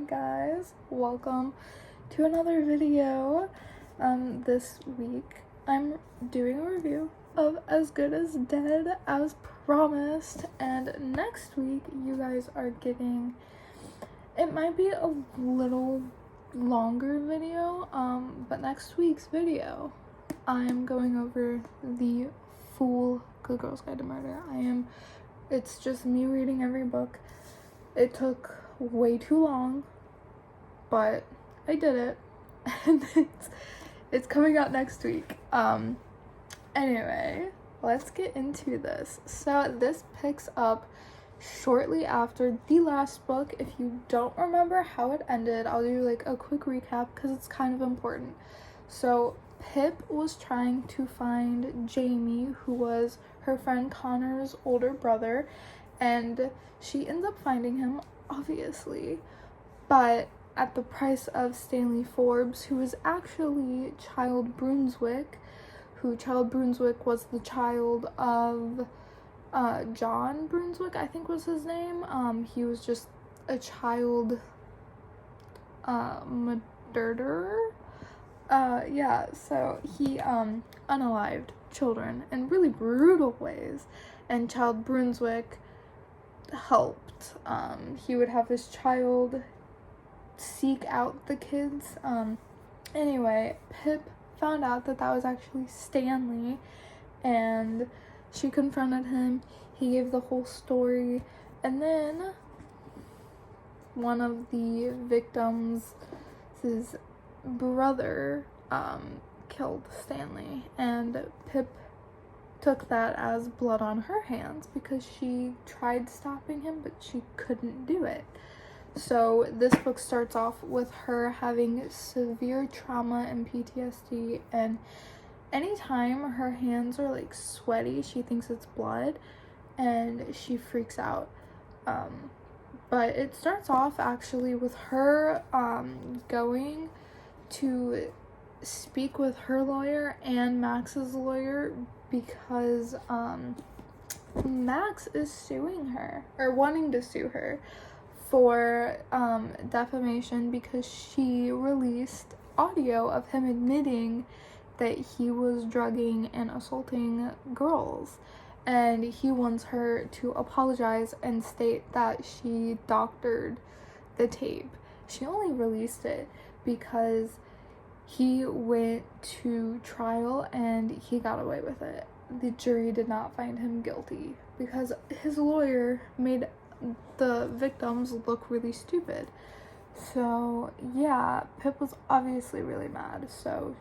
guys, welcome to another video. This week I'm doing a review of As Good as Dead as promised, and next week you guys are getting, it might be a little longer video, but next week's video I'm going over the full Good Girl's Guide to Murder. It's just me reading every book. It took way too long, but I did it, and it's coming out next week. Anyway, let's get into this. So this picks up shortly after the last book. If you don't remember how it ended, I'll do like a quick recap because it's kind of important. So Pip was trying to find Jamie, who was her friend Connor's older brother, and she ends up finding him, obviously, but at the price of Stanley Forbes, who is actually Child Brunswick, Child Brunswick was the child of John Brunswick, I think was his name. He was just a child murderer. Yeah, so he unalived children in really brutal ways, and Child Brunswick helped. He would have his child seek out the kids. Anyway, Pip found out that was actually Stanley, and she confronted him. He gave the whole story, and then one of the victims' brother killed Stanley, and Pip took that as blood on her hands because she tried stopping him, but she couldn't do it. So this book starts off with her having severe trauma and PTSD, and anytime her hands are like sweaty, she thinks it's blood and she freaks out. But it starts off actually with her going to speak with her lawyer and Max's lawyer because Max is suing her, or wanting to sue her, for defamation because she released audio of him admitting that he was drugging and assaulting girls, and he wants her to apologize and state that she doctored the tape. She only released it because he went to trial and he got away with it. The jury did not find him guilty because his lawyer made the victims look really stupid. So yeah, Pip was obviously really mad, so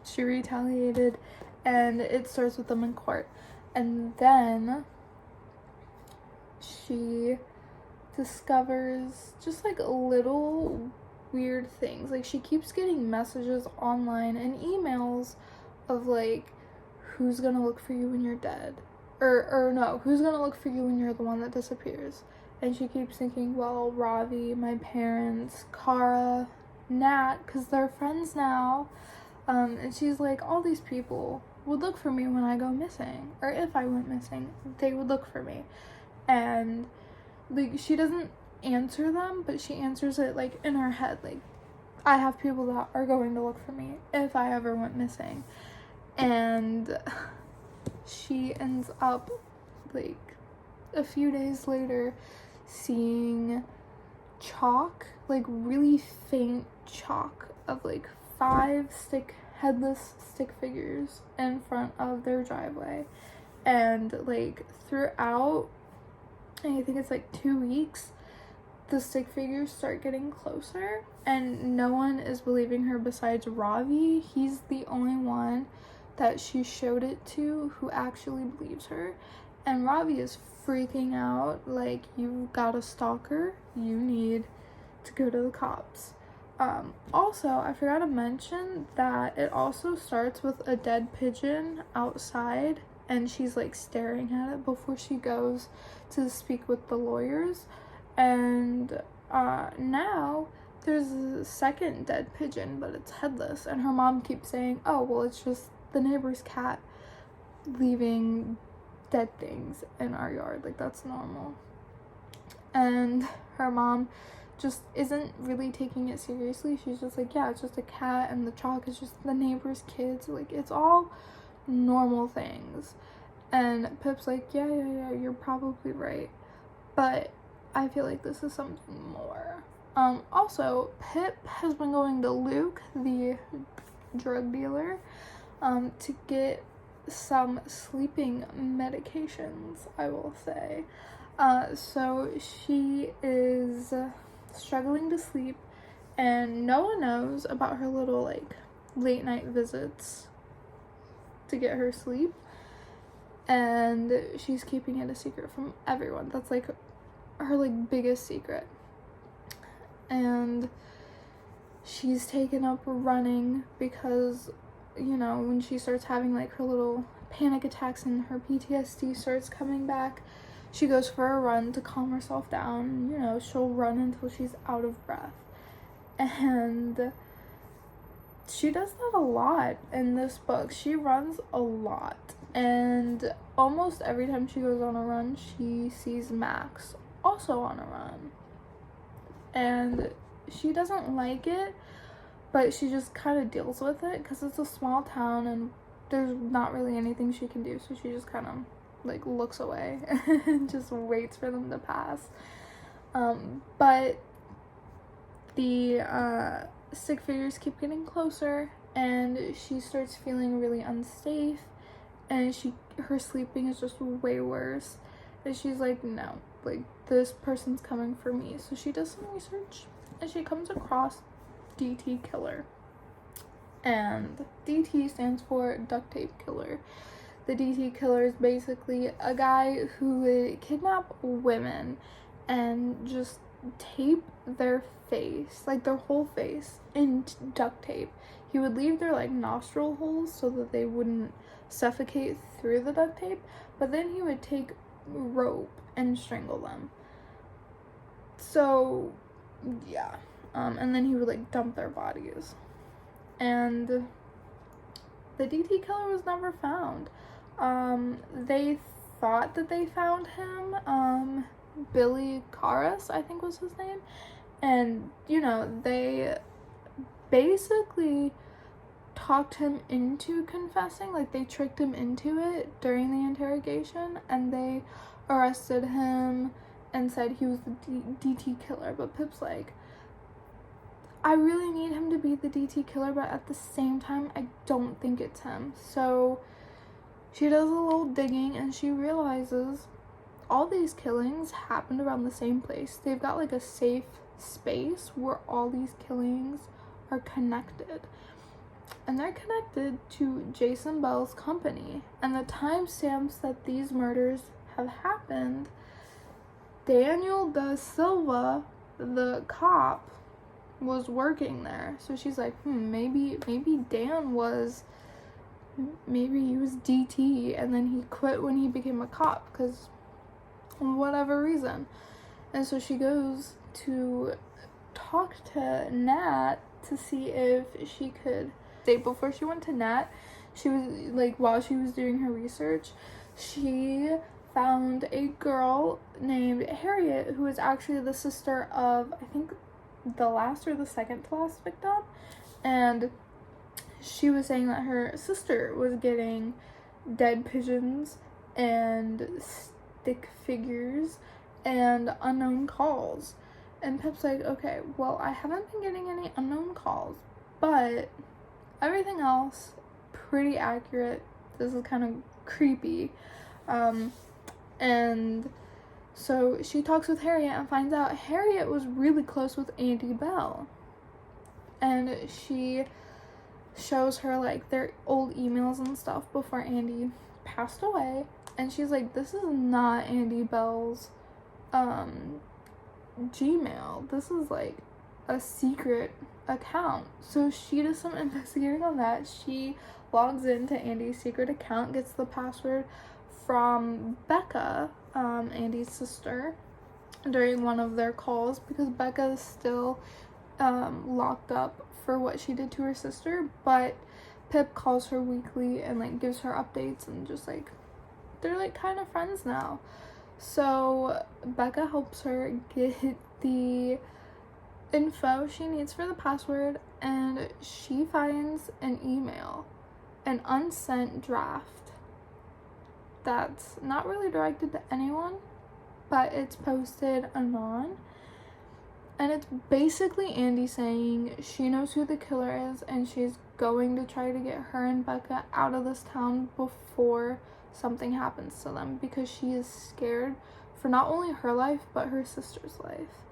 she retaliated, and it starts with them in court. And then she discovers just like little weird things. Like, she keeps getting messages online and emails of like, who's gonna look for you when you're dead, or no, who's gonna look for you when you're the one that disappears. And she keeps thinking, well, Ravi, my parents, Kara, Nat, because they're friends now. And she's like, all these people would look for me when I go missing, or if I went missing, they would look for me. And like, she doesn't answer them, but she answers it like in her head, like, I have people that are going to look for me if I ever went missing. And she ends up like a few days later seeing chalk, like really faint chalk of like 5 headless stick figures in front of their driveway. And like throughout, I think it's like 2 weeks, the stick figures start getting closer, and no one is believing her besides Ravi. He's the only one that she showed it to who actually believes her, and Ravi is freaking out, like, you've got a stalker, you need to go to the cops. Also, I forgot to mention that it also starts with a dead pigeon outside, and she's like staring at it before she goes to speak with the lawyers. And now there's a second dead pigeon, but it's headless, and her mom keeps saying, oh, well, it's just the neighbor's cat leaving dead things in our yard, like, that's normal. And her mom just isn't really taking it seriously. She's just like, yeah, it's just a cat, and the chalk is just the neighbor's kids. Like, it's all normal things. And Pip's like, yeah, you're probably right. But I feel like this is something more. Also, Pip has been going to Luke, the drug dealer, to get some sleeping medications, I will say. So she is struggling to sleep, and no one knows about her little, like, late night visits to get her sleep, and she's keeping it a secret from everyone. That's, like, her, like, biggest secret. And she's taken up running because, you know, when she starts having, like, her little panic attacks and her PTSD starts coming back, she goes for a run to calm herself down. You know, she'll run until she's out of breath. And she does that a lot in this book. She runs a lot. And almost every time she goes on a run, she sees Max also on a run. And she doesn't like it, but she just kind of deals with it because it's a small town and there's not really anything she can do. So she just kind of, like, looks away and just waits for them to pass. But the stick figures keep getting closer, and she starts feeling really unsafe, and her sleeping is just way worse. And she's like, no, like, this person's coming for me. So she does some research, and she comes across DT Killer. And DT stands for duct tape killer. The DT Killer is basically a guy who would kidnap women and just tape their face, like their whole face, in duct tape. He would leave their, like, nostril holes so that they wouldn't suffocate through the duct tape, but then he would take rope and strangle them. So, yeah. And then he would, like, dump their bodies. And the DT Killer was never found. They thought that they found him. Billy Karas, I think was his name. And, you know, they basically talked him into confessing. Like, they tricked him into it during the interrogation, and they arrested him and said he was the DT Killer. But Pip's like, I really need him to be the DT Killer, but at the same time, I don't think it's him. So she does a little digging, and she realizes all these killings happened around the same place. They've got, like, a safe space where all these killings are connected. And they're connected to Jason Bell's company. And the timestamps that these murders have happened, Daniel Da Silva, the cop, was working there. So she's like, maybe Dan was, maybe he was DT, and then he quit when he became a cop, because whatever reason. And so she goes to talk to Nat to see if she could, before she went to Nat, she was, like, while she was doing her research, she found a girl named Harriet, who was actually the sister of, I think, the last or the second to last victim. And she was saying that her sister was getting dead pigeons and stick figures and unknown calls. And Pip's like, okay, well, I haven't been getting any unknown calls, but everything else, pretty accurate. This is kind of creepy. And so she talks with Harriet and finds out Harriet was really close with Andy Bell. And she shows her, like, their old emails and stuff before Andy passed away. And she's like, this is not Andy Bell's Gmail. This is, like, a secret account. So she does some investigating on that. She logs into Andy's secret account, gets the password from Becca, Andy's sister, during one of their calls, because Becca is still locked up for what she did to her sister, but Pip calls her weekly and, like, gives her updates, and just, like, they're, like, kind of friends now. So Becca helps her get the info she needs for the password, and she finds an email, an unsent draft that's not really directed to anyone, but it's posted anon. And it's basically Andy saying she knows who the killer is and she's going to try to get her and Becca out of this town before something happens to them, because she is scared for not only her life but her sister's life.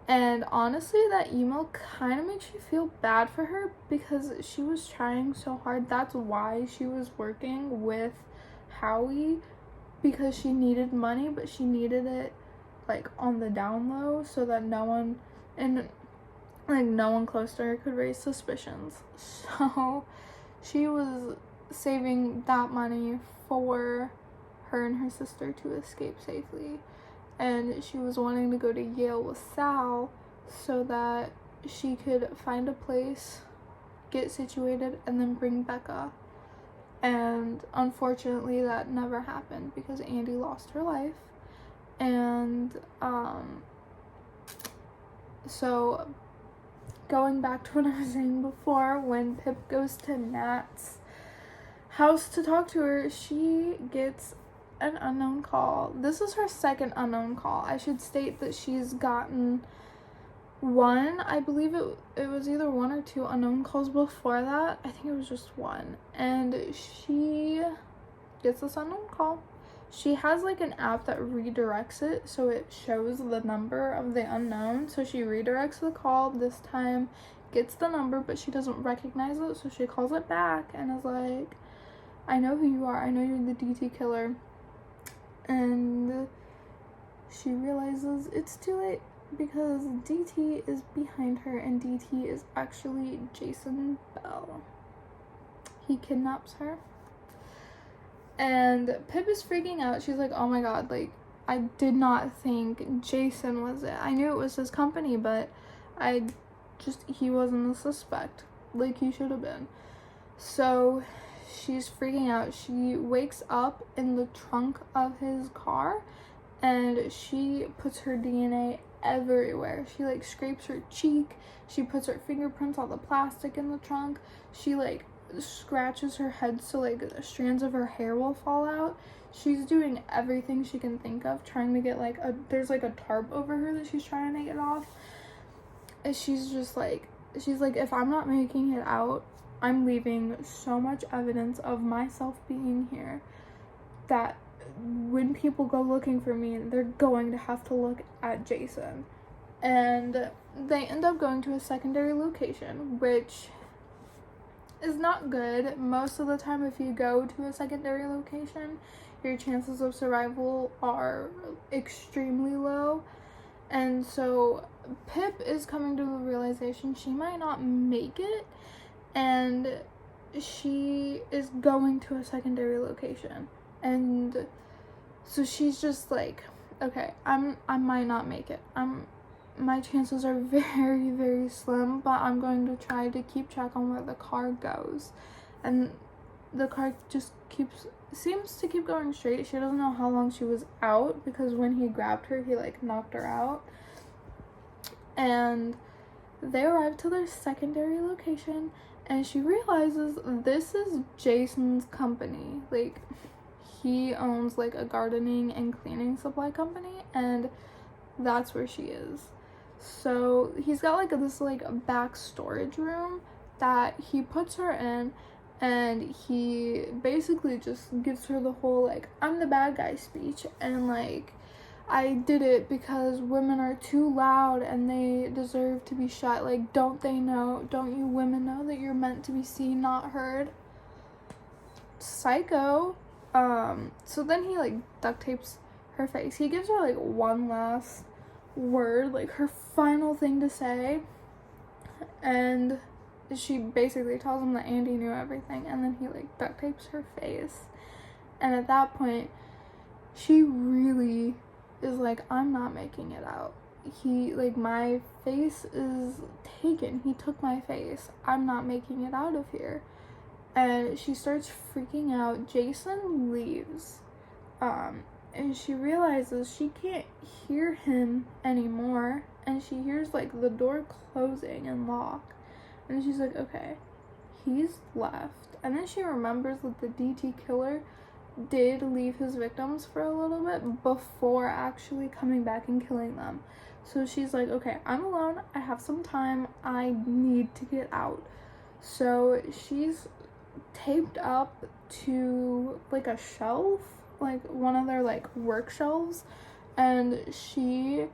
And honestly, that email kind of makes you feel bad for her because she was trying so hard. That's why she was working with Howie, because she needed money, but she needed it like on the down low so that no one close to her could raise suspicions. So she was saving that money for her and her sister to escape safely, and she was wanting to go to Yale with Sal so that she could find a place, get situated, and then bring Becca. And unfortunately that never happened because Andy lost her life. And so going back to what I was saying before, when Pip goes to Nat's house to talk to her, she gets an unknown call. This is her second unknown call. I should state that she's gotten one, I believe it was either one or two unknown calls before that. I think it was just one. And she gets this unknown call. She has like an app that redirects it, so it shows the number of the unknown. So she redirects the call this time, gets the number, but she doesn't recognize it. So she calls it back and is like, I know who you are. I know you're the DT killer. And she realizes it's too late because DT is behind her, and DT is actually Jason Bell. He kidnaps her. And Pip is freaking out. She's like, oh my god, like, I did not think Jason was it. I knew it was his company, but he wasn't a suspect like he should have been. So she's freaking out. She wakes up in the trunk of his car and she puts her DNA everywhere. She like scrapes her cheek. She puts her fingerprints on the plastic in the trunk. She like scratches her head so like strands of her hair will fall out. She's doing everything she can think of, trying to get like there's like a tarp over her that she's trying to get off. And she's like, if I'm not making it out, I'm leaving so much evidence of myself being here that when people go looking for me, they're going to have to look at Jason. And they end up going to a secondary location, which is not good. Most of the time, if you go to a secondary location, your chances of survival are extremely low. And so Pip is coming to a realization she might not make it, and she is going to a secondary location. And so she's just like, okay, I might not make it. My chances are very, very slim, but I'm going to try to keep track on where the car goes. And the car just seems to keep going straight. She doesn't know how long she was out, because when he grabbed her, he like knocked her out. And they arrive to their secondary location, and she realizes this is Jason's company. Like, he owns like a gardening and cleaning supply company, and that's where she is. So he's got like this like back storage room that he puts her in, and he basically just gives her the whole like, I'm the bad guy speech, and like, I did it because women are too loud and they deserve to be shot. Like, don't you women know that you're meant to be seen, not heard? Psycho. So then he like duct tapes her face. He gives her like one last word, like her final thing to say, and she basically tells him that Andy knew everything, and then he like duct tapes her face. And at that point, she really is like, I'm not making it out. My face is taken. He took my face. I'm not making it out of here. And she starts freaking out. Jason leaves. And she realizes she can't hear him anymore. and she hears like the door closing and lock, and she's like, okay, he's left. And then she remembers that the DT killer did leave his victims for a little bit before actually coming back and killing them. So she's like, okay, I'm alone, I have some time, I need to get out. So she's taped up to like a shelf, like one of their like work shelves, and she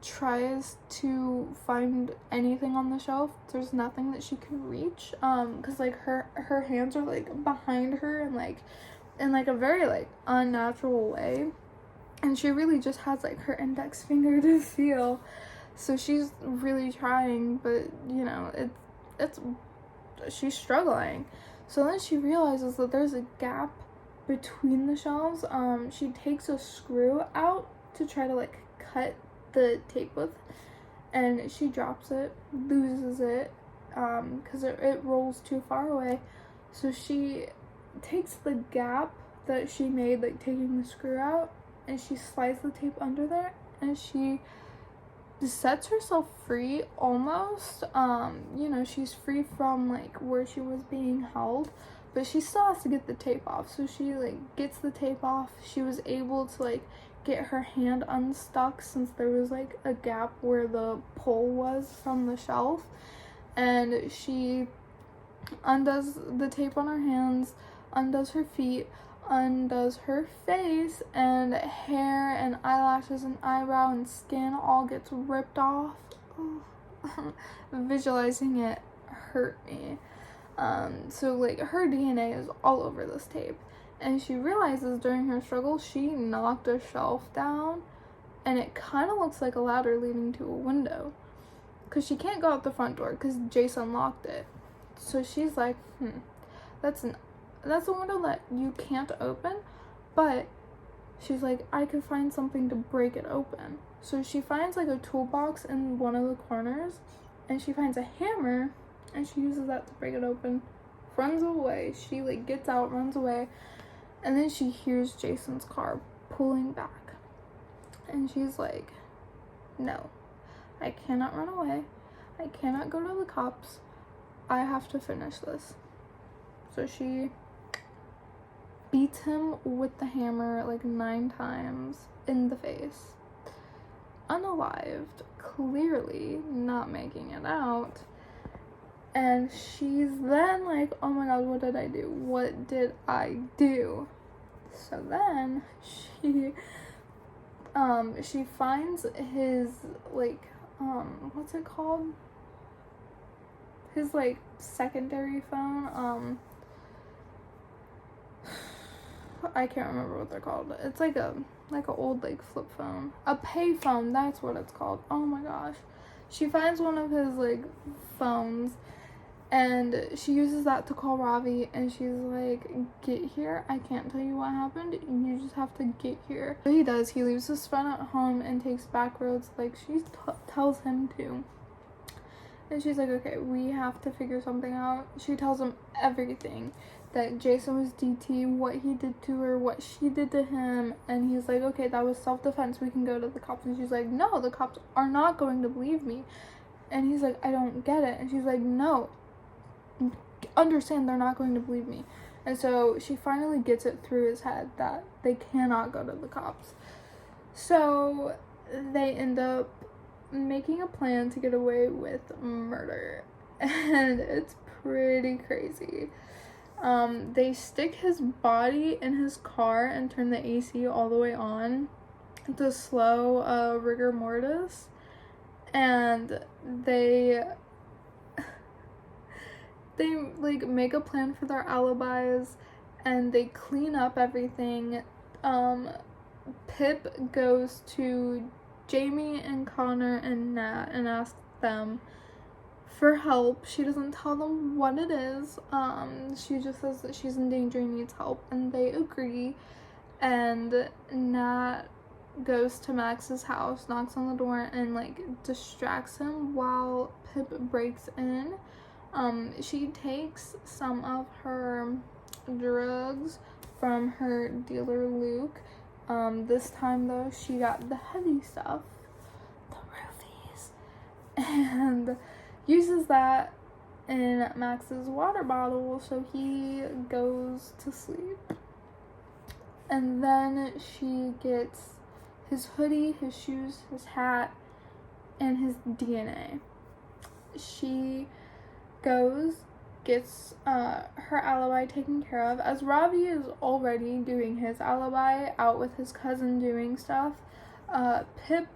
tries to find anything on the shelf. There's nothing that she can reach, because like her hands are like behind her and like in like a very like unnatural way, and she really just has like her index finger to feel. So she's really trying, but you know, it's she's struggling. So then she realizes that there's a gap between the shelves. She takes a screw out to try to like cut the tape with, and she drops it, loses it, because it rolls too far away. So she takes the gap that she made, like taking the screw out, and she slides the tape under there, and she sets herself free almost. You know, she's free from like where she was being held, but she still has to get the tape off. So she like gets the tape off. She was able to like get her hand unstuck since there was like a gap where the pole was from the shelf, and she undoes the tape on her hands, undoes her feet, undoes her face, and hair and eyelashes and eyebrow and skin all gets ripped off. Visualizing it hurt me. So like her DNA is all over this tape, and she realizes during her struggle she knocked a shelf down, and it kind of looks like a ladder leading to a window, because she can't go out the front door because Jason locked it. So she's like, that's a window that you can't open, but she's like, I could find something to break it open. So she finds like a toolbox in one of the corners, and she finds a hammer, and she uses that to break it open, runs away. She like gets out, runs away, and then she hears Jason's car pulling back, and she's like, no, I cannot run away, I cannot go to the cops, I have to finish this. So she beats him with the hammer like 9 times in the face. Unalived, clearly not making it out. And she's then like, oh my god, what did I do? What did I do? So then she finds his like, what's it called? His like secondary phone. I can't remember what they're called. It's like a old like flip phone. A pay phone, that's what it's called. Oh my gosh. She finds one of his like phones, and she uses that to call Ravi, and she's like, get here, I can't tell you what happened, you just have to get here. So he does. He leaves his phone at home and takes back roads like she tells him to. And she's like, okay, we have to figure something out. She tells him everything. That Jason was DT, what he did to her, what she did to him. And he's like, okay, that was self-defense, we can go to the cops. And she's like, no, the cops are not going to believe me. And he's like, I don't get it. And she's like, no, understand, they're not going to believe me. And so she finally gets it through his head that they cannot go to the cops. So they end up making a plan to get away with murder, and it's pretty crazy. They stick his body in his car and turn the AC all the way on to slow rigor mortis, and they like make a plan for their alibis, and they clean up everything. Pip goes to Jamie and Connor and Nat and asks them for help. She doesn't tell them what it is. She just says that she's in danger and needs help, and they agree. And Nat goes to Max's house, knocks on the door, and like distracts him while Pip breaks in. She takes some of her drugs from her dealer Luke. This time though, she got the heavy stuff, the roofies. and uses that in Max's water bottle so he goes to sleep. And then she gets his hoodie, his shoes, his hat, and his DNA. She goes, gets her alibi taken care of, as Ravi is already doing his alibi out with his cousin doing stuff. Pip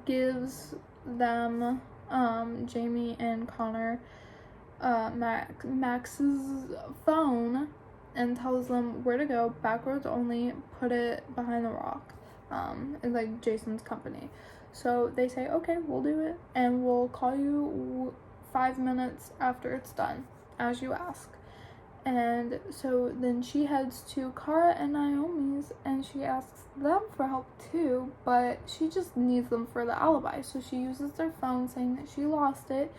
gives them, Jamie and Connor, Max's phone and tells them where to go, back roads only, put it behind the rock, in like Jason's company. So they say, okay, we'll do it, and we'll call you 5 minutes after it's done, as you ask. And so then she heads to Kara and Naomi's, and she asks them for help too, but she just needs them for the alibi. So she uses their phone, saying that she lost it,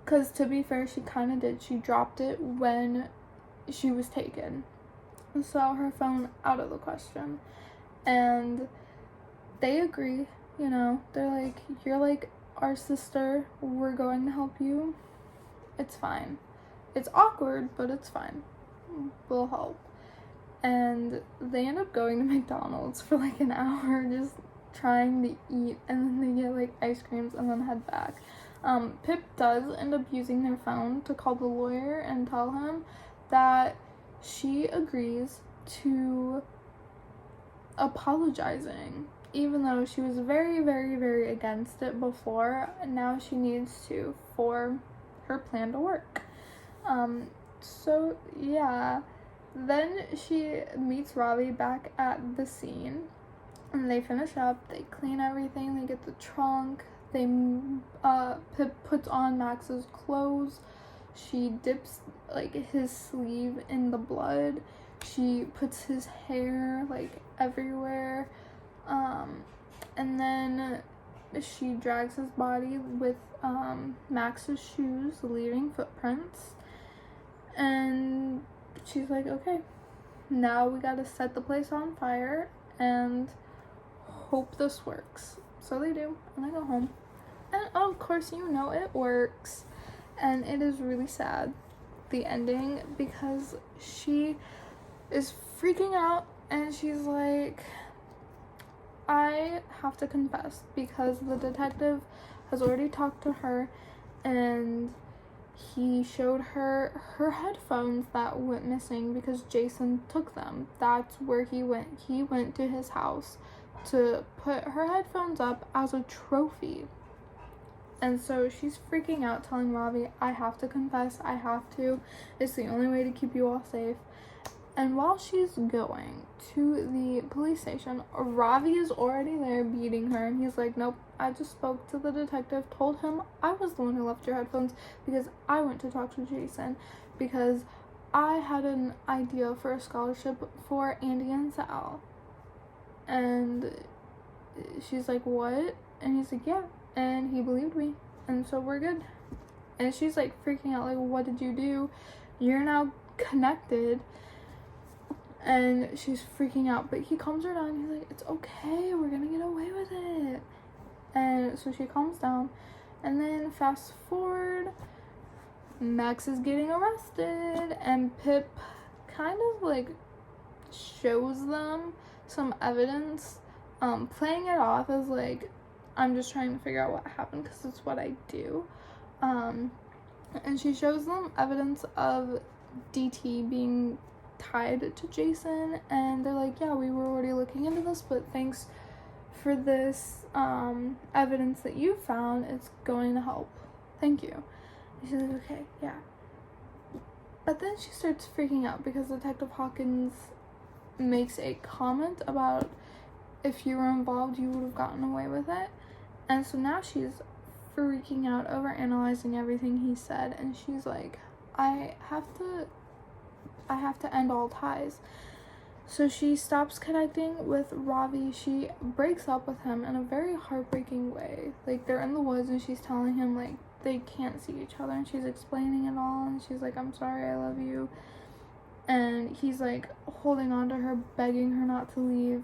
because to be fair, she kind of did. She dropped it when she was taken. So her phone out of the question. And they agree, you know, they're like, you're like our sister, we're going to help you. It's fine. It's awkward, but it's fine. We'll help. And they end up going to McDonald's for like an hour, just trying to eat, and then they get like ice creams and then head back. Pip does end up using their phone to call the lawyer and tell him that she agrees to apologizing, even though she was very, very, very against it before, and now she needs to for her plan to work. So yeah, then she meets Ravi back at the scene, and they finish up, they clean everything, they get the trunk, Pip puts on Max's clothes, she dips like his sleeve in the blood, she puts his hair like everywhere, and then she drags his body with Max's shoes, leaving footprints, and she's like, okay, now we gotta set the place on fire and hope this works. So they do, and I go home, and of course, you know, it works. And it is really sad, the ending, because she is freaking out and she's like, I have to confess, because the detective has already talked to her and he showed her her headphones that went missing because Jason took them. That's where he went. He went to his house to put her headphones up as a trophy. And so she's freaking out, telling Ravi, I have to confess, I have to. It's the only way to keep you all safe. And while she's going to the police station, Ravi is already there beating her. And he's like, nope, I just spoke to the detective, told him I was the one who left your headphones because I went to talk to Jason. Because I had an idea for a scholarship for Andy and Sal. And she's like, what? And he's like, yeah. And he believed me, and so we're good. And she's like freaking out, like, what did you do? You're now connected. And she's freaking out, but he calms her down. He's like, it's okay, we're gonna get away with it. And so she calms down, and then fast forward, Max is getting arrested, and Pip kind of like shows them some evidence, playing it off as like, I'm just trying to figure out what happened because it's what I do. And she shows them evidence of DT being tied to Jason, and they're like, yeah, we were already looking into this, but thanks for this evidence that you found. It's going to help. Thank you. And she's like, okay, yeah. But then she starts freaking out because Detective Hawkins makes a comment about if you were involved, you would have gotten away with it. And so now she's freaking out over analyzing everything he said, and she's like, I have to end all ties. So she stops connecting with Ravi. She breaks up with him in a very heartbreaking way. Like, they're in the woods and she's telling him like they can't see each other, and she's explaining it all, and she's like, I'm sorry, I love you. And he's like holding on to her, begging her not to leave.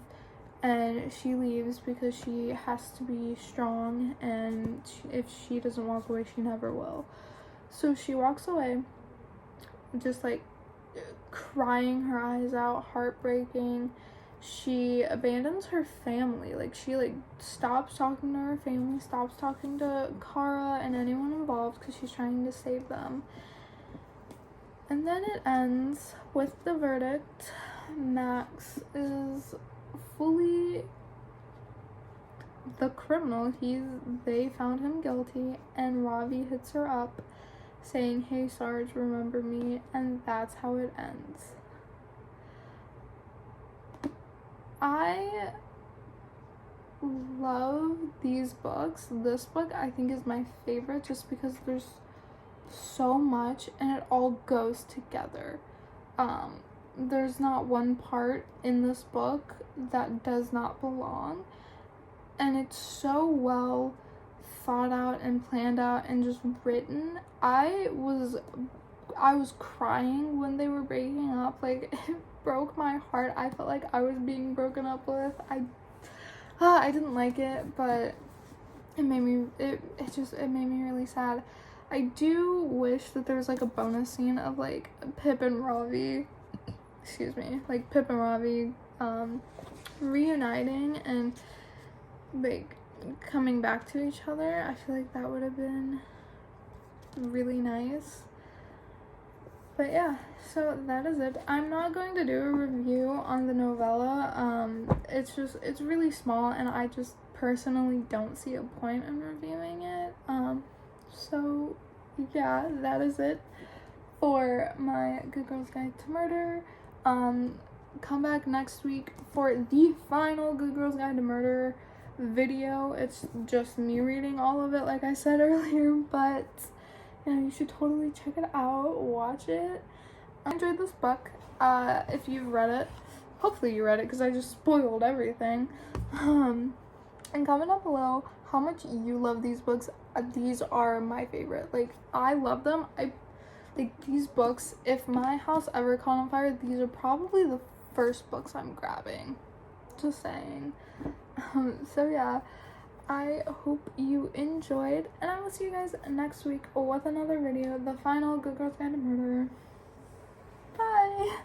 and she leaves because she has to be strong, and if she doesn't walk away, she never will. So she walks away, just like crying her eyes out, heartbreaking. She abandons her family. Like, she like stops talking to her family, stops talking to Kara and anyone involved because she's trying to save them. And then it ends with the verdict. Max is fully the criminal. They found him guilty, and Ravi hits her up saying, "Hey Sarge, remember me," and that's how it ends. I love these books. This book I think is my favorite just because there's so much and it all goes together. There's not one part in this book that does not belong, and it's so well thought out and planned out and just written. I was crying when they were breaking up. Like, it broke my heart. I felt like I was being broken up with. I didn't like it, but it made me really sad. I do wish that there was like a bonus scene of like Pip and Ravi reuniting and like coming back to each other. I feel like that would have been really nice. But yeah, so that is it. I'm not going to do a review on the novella. It's really small, and I just personally don't see a point in reviewing it. So yeah, that is it for my Good Girls Guide to Murder. Come back next week for the final Good Girls Guide to Murder video. It's just me reading all of it, like I said earlier, but you should totally check it out, watch it. I enjoyed this book. If you've read it, hopefully you read it because I just spoiled everything. And comment down below how much you love these books. These are my favorite. Like, I love them. These books, if my house ever caught on fire, these are probably the first books I'm grabbing. Just saying. So yeah, I hope you enjoyed, and I will see you guys next week with another video, the final Good Girls Guide to Murder. Bye!